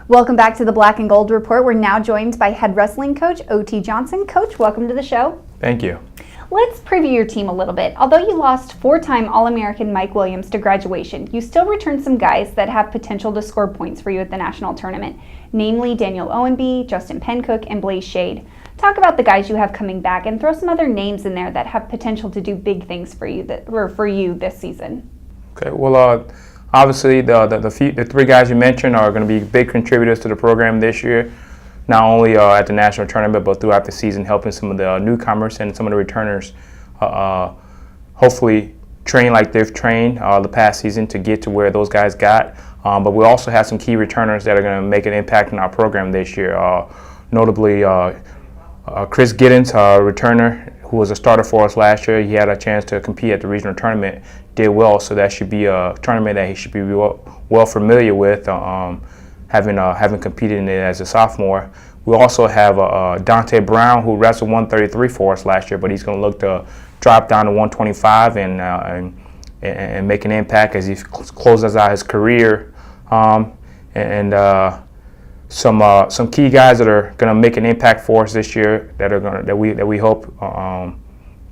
Welcome back to the Black and Gold Report. We're now joined by head wrestling coach O.T. Johnson. Coach, welcome to the show. Thank you. Let's preview your team a little bit. Although you lost four-time All-American Mike Williams to graduation, you still returned some guys that have potential to score points for you at the national tournament, namely Daniel Owenby, Justin Pencook, and Blaze Shade. Talk about the guys you have coming back and throw some other names in there that have potential to do big things for you this season. Okay, well, obviously the three guys you mentioned are going to be big contributors to the program this year, not only at the national tournament but throughout the season, helping some of the newcomers and some of the returners hopefully train like they've trained the past season to get to where those guys got. But we also have some key returners that are going to make an impact in our program this year, notably Chris Giddens, a returner who was a starter for us last year. He had a chance to compete at the regional tournament, did well, so that should be a tournament that he should be well familiar with, having competed in it as a sophomore. We also have Dante Brown, who wrestled 133 for us last year, but he's going to look to drop down to 125 and make an impact as he closes out his career. Some key guys that are going to make an impact for us this year that we hope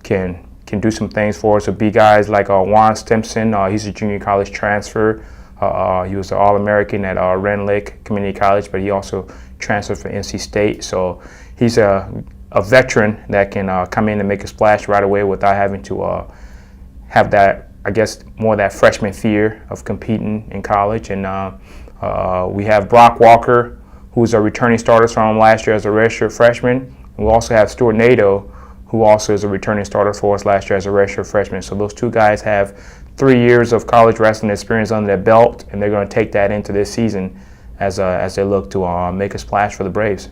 can do some things for us would be guys like Juan Stimson. He's a junior college transfer. He was an All-American at Rend Lake Community College, but he also transferred for NC State. So he's a veteran that can come in and make a splash right away without having to have that, I guess, more of that freshman fear of competing in college. And we have Brock Walker, who's a returning starter from last year as a redshirt freshman. And we also have Stuart Nadeau, who also is a returning starter for us last year as a redshirt freshman. So those two guys have 3 years of college wrestling experience under their belt, and they're going to take that into this season as they look to make a splash for the Braves.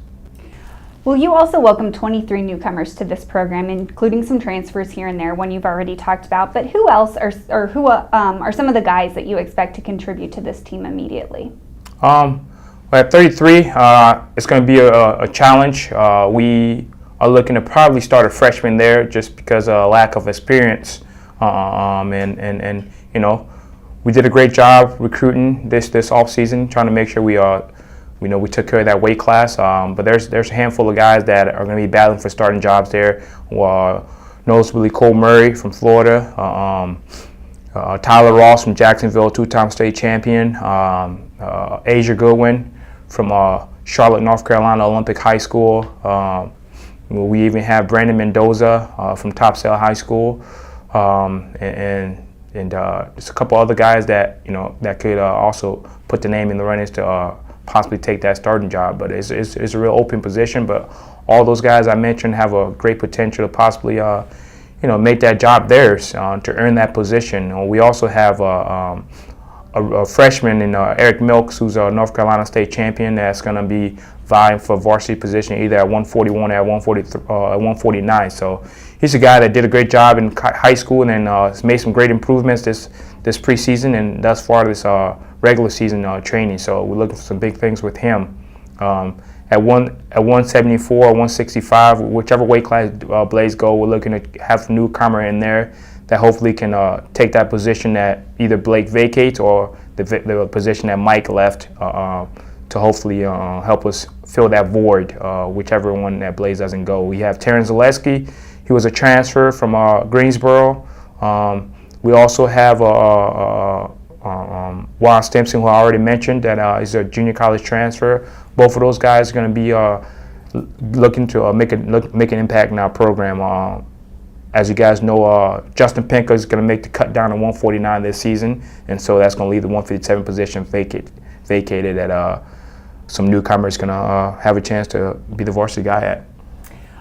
Well, you also welcome 23 newcomers to this program, including some transfers here and there, one you've already talked about. But who else are some of the guys that you expect to contribute to this team immediately? At 33, it's going to be a challenge. We are looking to probably start a freshman there just because of lack of experience. And you know, we did a great job recruiting this off season, trying to make sure we took care of that weight class. But there's a handful of guys that are going to be battling for starting jobs there. Notably Cole Murray from Florida, Tyler Ross from Jacksonville, two-time state champion, Asia Goodwin from Charlotte, North Carolina Olympic High School. We even have Brandon Mendoza from Topsail High School, and just a couple other guys that that could also put the name in the runnings to possibly take that starting job. But it's a real open position. But all those guys I mentioned have a great potential to possibly make that job theirs to earn that position. We also have a freshman in Eric Milks, who's a North Carolina state champion, that's going to be vying for varsity position either at 141 or at 149. So he's a guy that did a great job in high school and then has made some great improvements this preseason and thus far this regular season training. So we're looking for some big things with him. At 174 or 165, whichever weight class Blaze go, we're looking to have a newcomer in there that hopefully can take that position that either Blake vacates or the position that Mike left to hopefully help us fill that void, whichever one that Blaze doesn't go. We have Terrence Zaleski. He was a transfer from Greensboro. We also have Juan Stimson, who I already mentioned, that is a junior college transfer. Both of those guys are going to be looking to make an impact in our program. As you guys know, Justin Pencook is going to make the cut down to 149 this season, and so that's going to leave the 157 position vacated that some newcomers going to have a chance to be the varsity guy at.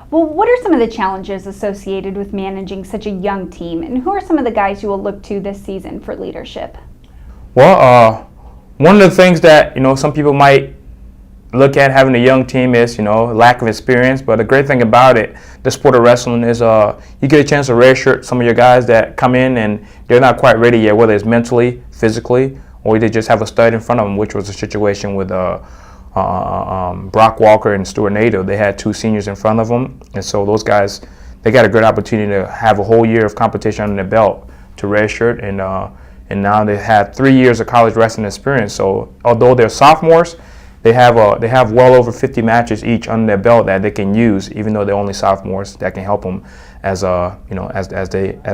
Well, what are some of the challenges associated with managing such a young team, and who are some of the guys you will look to this season for leadership? Well, one of the things that some people might look at having a young team is lack of experience, but the great thing about it, the sport of wrestling, is you get a chance to redshirt some of your guys that come in and they're not quite ready yet, whether it's mentally, physically, or they just have a stud in front of them, which was the situation with Brock Walker and Stuart Nadeau. They had two seniors in front of them, and so those guys, they got a good opportunity to have a whole year of competition under their belt to redshirt, and now they had 3 years of college wrestling experience. So although they're sophomores, they have well over 50 matches each under their belt that they can use, even though they're only sophomores. That can help them as as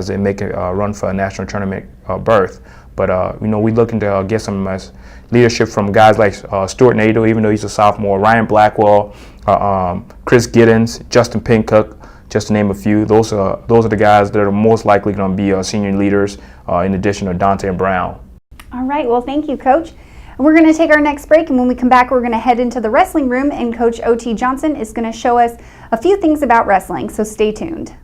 they make a run for a national tournament berth. But we're looking to get some leadership from guys like Stuart Nadeau, even though he's a sophomore, Ryan Blackwell, Chris Giddens, Justin Pincook, just to name a few. Those are the guys that are most likely going to be senior leaders, in addition to Dante and Brown. All right, well, thank you, Coach. We're going to take our next break, and when we come back, we're going to head into the wrestling room, and Coach O.T. Johnson is going to show us a few things about wrestling, so stay tuned.